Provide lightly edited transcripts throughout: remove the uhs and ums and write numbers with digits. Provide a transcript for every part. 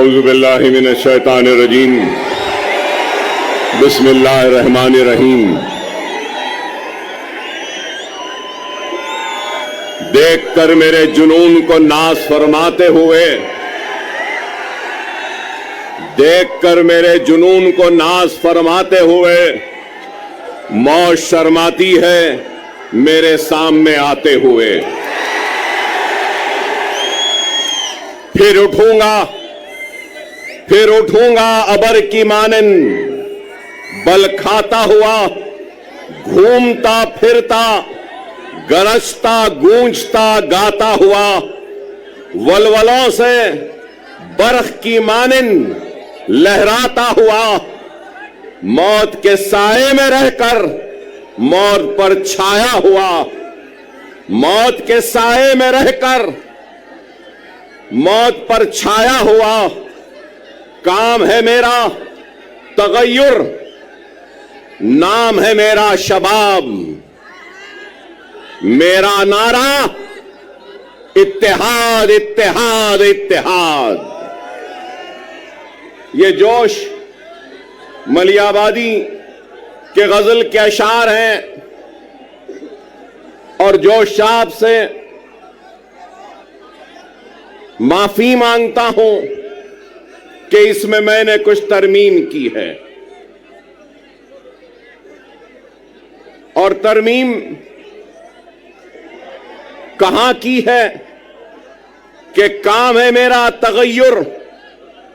اعوذ باللہ من الشیطان الرجیم بسم اللہ الرحمن الرحیم۔ دیکھ کر میرے جنون کو ناز فرماتے ہوئے، دیکھ کر میرے جنون کو ناز فرماتے ہوئے موت شرماتی ہے میرے سامنے آتے ہوئے۔ پھر اٹھوں گا ابر کی مانند، بل کھاتا ہوا، گھومتا پھرتا، گرجتا گونجتا گاتا ہوا، ولولوں سے برق کی مانند لہراتا ہوا، موت کے سائے میں رہ کر موت پر چھایا ہوا، موت کے سائے میں رہ کر موت پر چھایا ہوا۔ کام ہے میرا تغیر، نام ہے میرا شباب، میرا نعرہ اتحاد اتحاد اتحاد۔ یہ جوش ملی آبادی کے غزل کے اشعار ہیں، اور جوش صاحب سے معافی مانگتا ہوں کہ اس میں نے کچھ ترمیم کی ہے، اور ترمیم کہاں کی ہے کہ کام ہے میرا تغیر،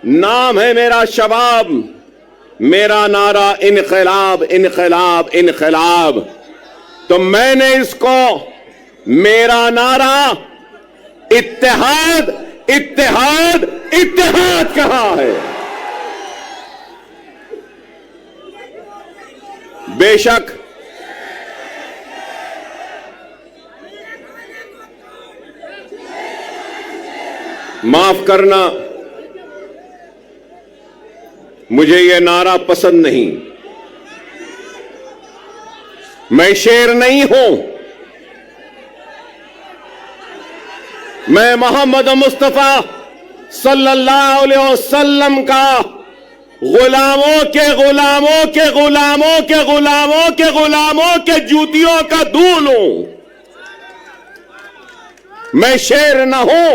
نام ہے میرا شباب، میرا نعرہ انقلاب انقلاب انقلاب۔ تو میں نے اس کو میرا نعرہ اتحاد اتحاد اتحاد کہا ہے۔ بے شک معاف کرنا، مجھے یہ نعرہ پسند نہیں۔ میں شیر نہیں ہوں، میں محمد مصطفیٰ صلی اللہ علیہ وسلم کا غلاموں کے غلاموں کے غلاموں کے غلاموں کے غلاموں کے جوتیوں کا دھول ہوں۔ میں شیر نہ ہوں،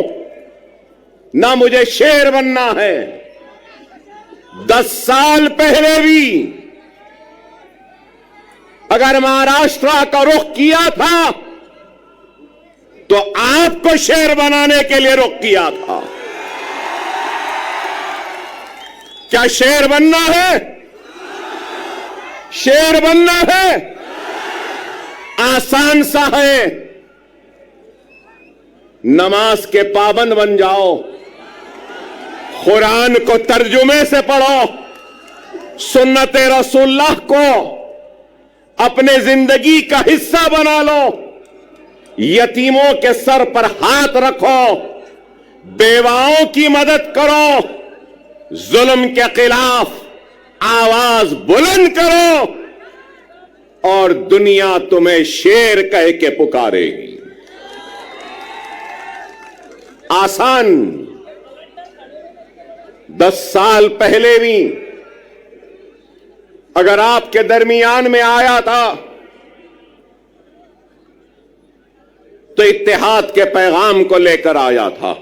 نہ مجھے شیر بننا ہے۔ 10 سال پہلے بھی اگر مہاراشٹر کا رخ کیا تھا تو آپ کو شیر بنانے کے لیے رخ کیا تھا۔ کیا شیر بننا ہے؟ شیر بننا ہے؟ آسان سا ہے، نماز کے پابند بن جاؤ، قرآن کو ترجمے سے پڑھو، سنت رسول اللہ کو اپنے زندگی کا حصہ بنا لو، یتیموں کے سر پر ہاتھ رکھو، بیواؤں کی مدد کرو، ظلم کے خلاف آواز بلند کرو، اور دنیا تمہیں شیر کہہ کے پکارے گی۔ آسان 10 سال پہلے بھی اگر آپ کے درمیان میں آیا تھا تو اتحاد کے پیغام کو لے کر آیا تھا۔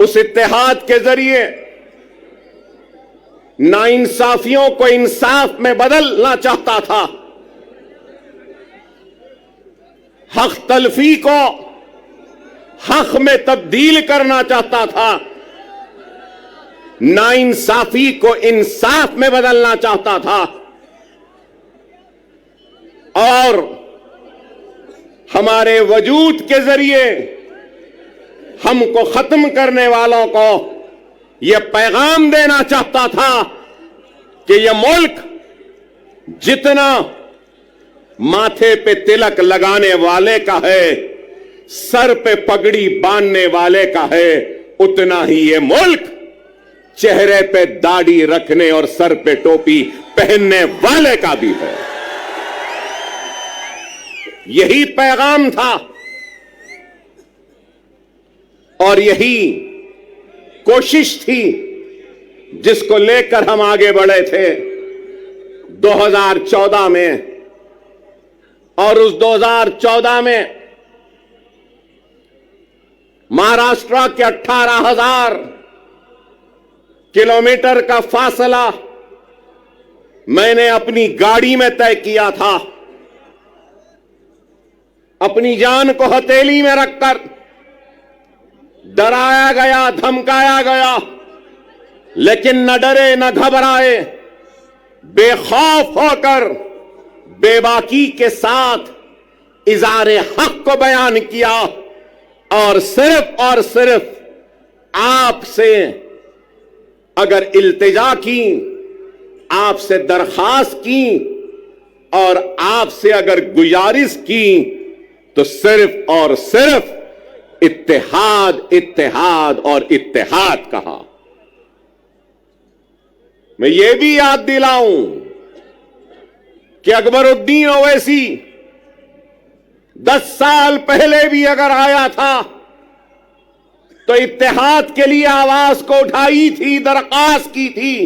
اس اتحاد کے ذریعے ناانصافیوں کو انصاف میں بدلنا چاہتا تھا، حق تلفی کو حق میں تبدیل کرنا چاہتا تھا، ناانصافی کو انصاف میں بدلنا چاہتا تھا، اور ہمارے وجود کے ذریعے ہم کو ختم کرنے والوں کو یہ پیغام دینا چاہتا تھا کہ یہ ملک جتنا ماتھے پہ تلک لگانے والے کا ہے، سر پہ پگڑی باندھنے والے کا ہے، اتنا ہی یہ ملک چہرے پہ داڑھی رکھنے اور سر پہ ٹوپی پہننے والے کا بھی ہے۔ یہی پیغام تھا، اور یہی कोशिश थी जिसको लेकर हम आगे बढ़े थे 2014 में, और उस 2014 में महाराष्ट्र के 18,000 किलोमीटर का फासला मैंने अपनी गाड़ी में तय किया था। अपनी जान को हथेली में रखकर डराया गया, धमकाया गया, लेकिन न डरे न घबराए, बेखौफ होकर बेबाकी के साथ इज़ारे हक को बयान किया और सिर्फ आपसे अगर इल्तिजा की, आपसे दरखास्त की और आपसे अगर गुजारिश की तो सिर्फ और सिर्फ इत्तेहाद, इत्तेहाद और इत्तेहाद कहा। मैं ये भी याद दिलाऊं कि अकबरुद्दीन ओवैसी 10 साल पहले भी अगर आया था तो इत्तेहाद के लिए आवाज को उठाई थी, दरख्वास्त की थी,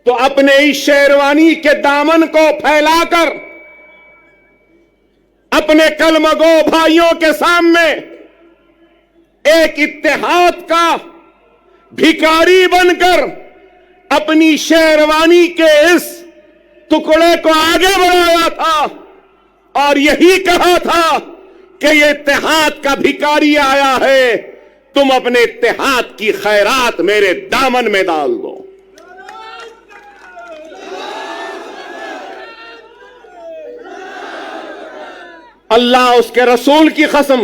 तो अपने इस शेरवानी के दामन को फैलाकर अपने कलमगो भाइयों के सामने एक इत्तेहाद का भिखारी बनकर अपनी शेरवानी के इस टुकड़े को आगे बढ़ाया था और यही कहा था कि ये इत्तेहाद का भिखारी आया है, तुम अपने इत्तेहाद की खैरात मेरे दामन में डाल दो। अल्लाह उसके रसूल की कसम,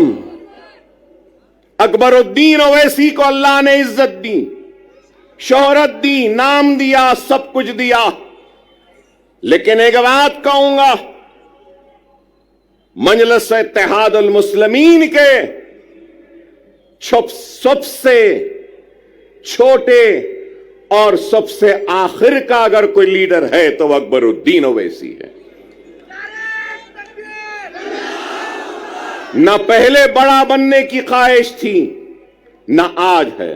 अकबरुद्दीन ओवैसी को अल्लाह ने इज्जत दी, शोहरत दी, नाम दिया, सब कुछ दिया, लेकिन एक बात कहूंगा, मजलिस इत्तेहादुल मुस्लिमीन के सबसे छोटे और सबसे आखिर का अगर कोई लीडर है तो वह अकबरुद्दीन ओवैसी है। न पहले बड़ा बनने की ख्वाहिश थी, न आज है।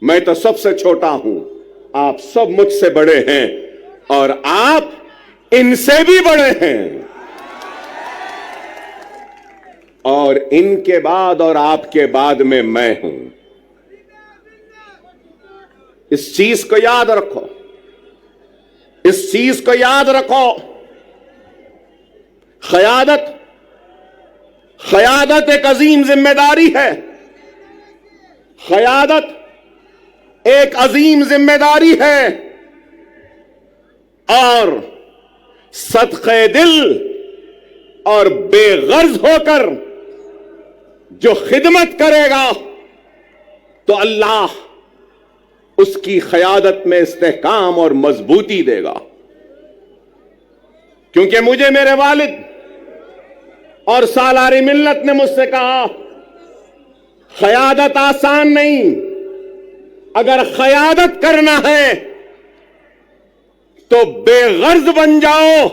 मैं तो सबसे छोटा हूं, आप सब मुझसे बड़े हैं और आप इनसे भी बड़े हैं, और इनके बाद और आपके बाद में मैं हूं। इस चीज को याद रखो, इस चीज को याद रखो। क़यादत एक अजीम जिम्मेदारी है, क़यादत एक अजीम जिम्मेदारी है, और सदक़े दिल और बेगर्ज होकर जो खिदमत करेगा तो अल्लाह उसकी क़यादत में इस्तेहकाम और मजबूती देगा। क्योंकि मुझे मेरे वालिद और सालारी मिल्लत ने मुझसे कहा, क़यादत आसान नहीं, अगर क़यादत करना है तो बेगर्ज बन जाओ,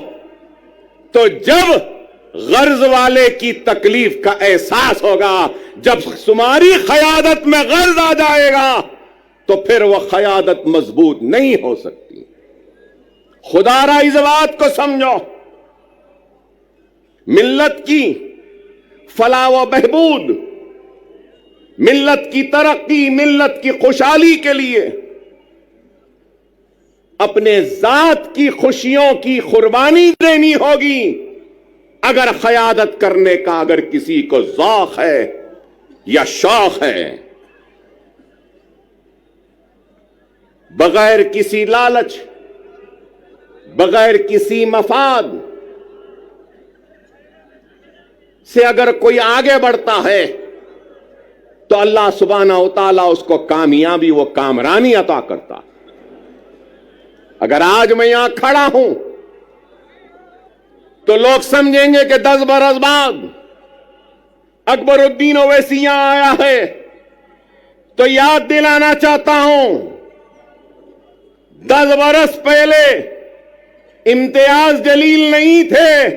तो जब गर्ज वाले की तकलीफ का एहसास होगा, जब तुम्हारी क़यादत में गर्ज आ जाएगा तो फिर वह क़यादत मजबूत नहीं हो सकती। खुदारा इस बात को समझो, मिल्लत की फलाह व बहबूद, मिल्लत की तरक्की, मिल्लत की खुशहाली के लिए अपने जात की खुशियों की कुर्बानी देनी होगी। अगर क़यादत करने का अगर किसी को ज़ौक़ है या शौक़ है, बगैर किसी लालच, बगैर किसी मफाद से अगर कोई आगे बढ़ता है तो अल्लाह सुब्हानहू व तआला उसको कामयाबी व कामरानी अता करता। अगर आज मैं यहां खड़ा हूं तो लोग समझेंगे कि 10 बरस बाद अकबरुद्दीन ओवैसी यहां आया है, तो याद दिलाना चाहता हूं, 10 बरस पहले इम्तियाज जलील नहीं थे,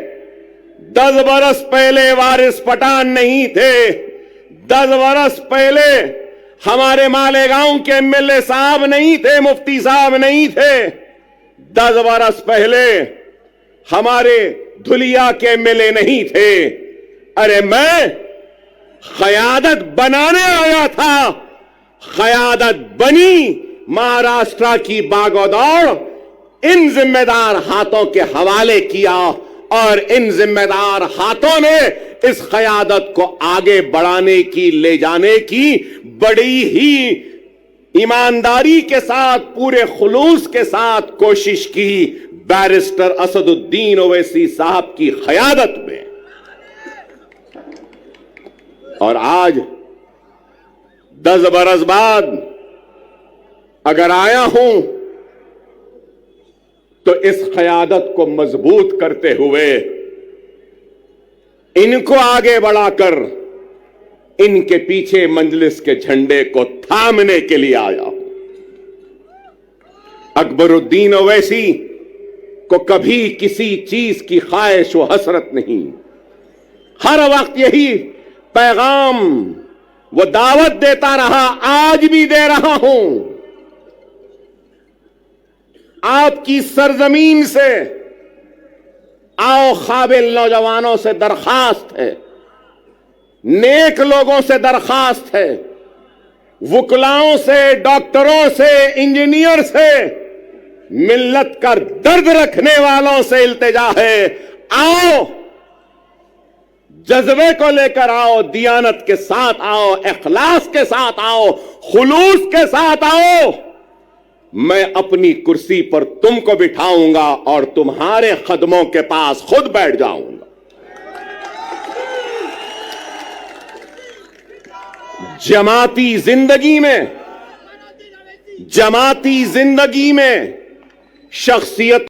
10 बरस पहले वारिस पठान नहीं थे, 10 बरस पहले हमारे मालेगांव के एमएलए साहब नहीं थे, मुफ्ती साहब नहीं थे। 10 बरस पहले हमारे धुलिया के एमएलए नहीं थे। अरे मैं क़यादत बनाने आया था, क़यादत बनी, महाराष्ट्र की बागोदौड़ इन जिम्मेदार हाथों के हवाले किया और इन जिम्मेदार हाथों ने इस क़यादत को आगे बढ़ाने की, ले जाने की बड़ी ही ईमानदारी के साथ, पूरे खुलूस के साथ कोशिश की, बैरिस्टर असदुद्दीन ओवैसी साहब की क़यादत में। और आज 10 बरस बाद अगर आया हूं तो इस क़यादत को मजबूत करते हुए, इनको आगे बढ़ाकर इनके पीछे मजलिस के झंडे को थामने के लिए आया हूं। अकबरुद्दीन ओवैसी को कभी किसी चीज की ख्वाहिश व हसरत नहीं, हर वक्त यही पैगाम वो दावत देता रहा, आज भी दे रहा हूं। आपकी सरजमीन से आओ, काबिल नौजवानों से दरखास्त है, नेक लोगों से दरखास्त है, वुकलाओं से, डॉक्टरों से, इंजीनियर से, मिल्लत का दर्द रखने वालों से इल्तिजा है, आओ, जज्बे को लेकर आओ, दियानत के साथ आओ, इखलास के साथ आओ, खुलूस के साथ आओ। मैं अपनी कुर्सी पर तुमको बिठाऊंगा और तुम्हारे कदमों के पास खुद बैठ जाऊंगा। जमाती जिंदगी में शख्सियत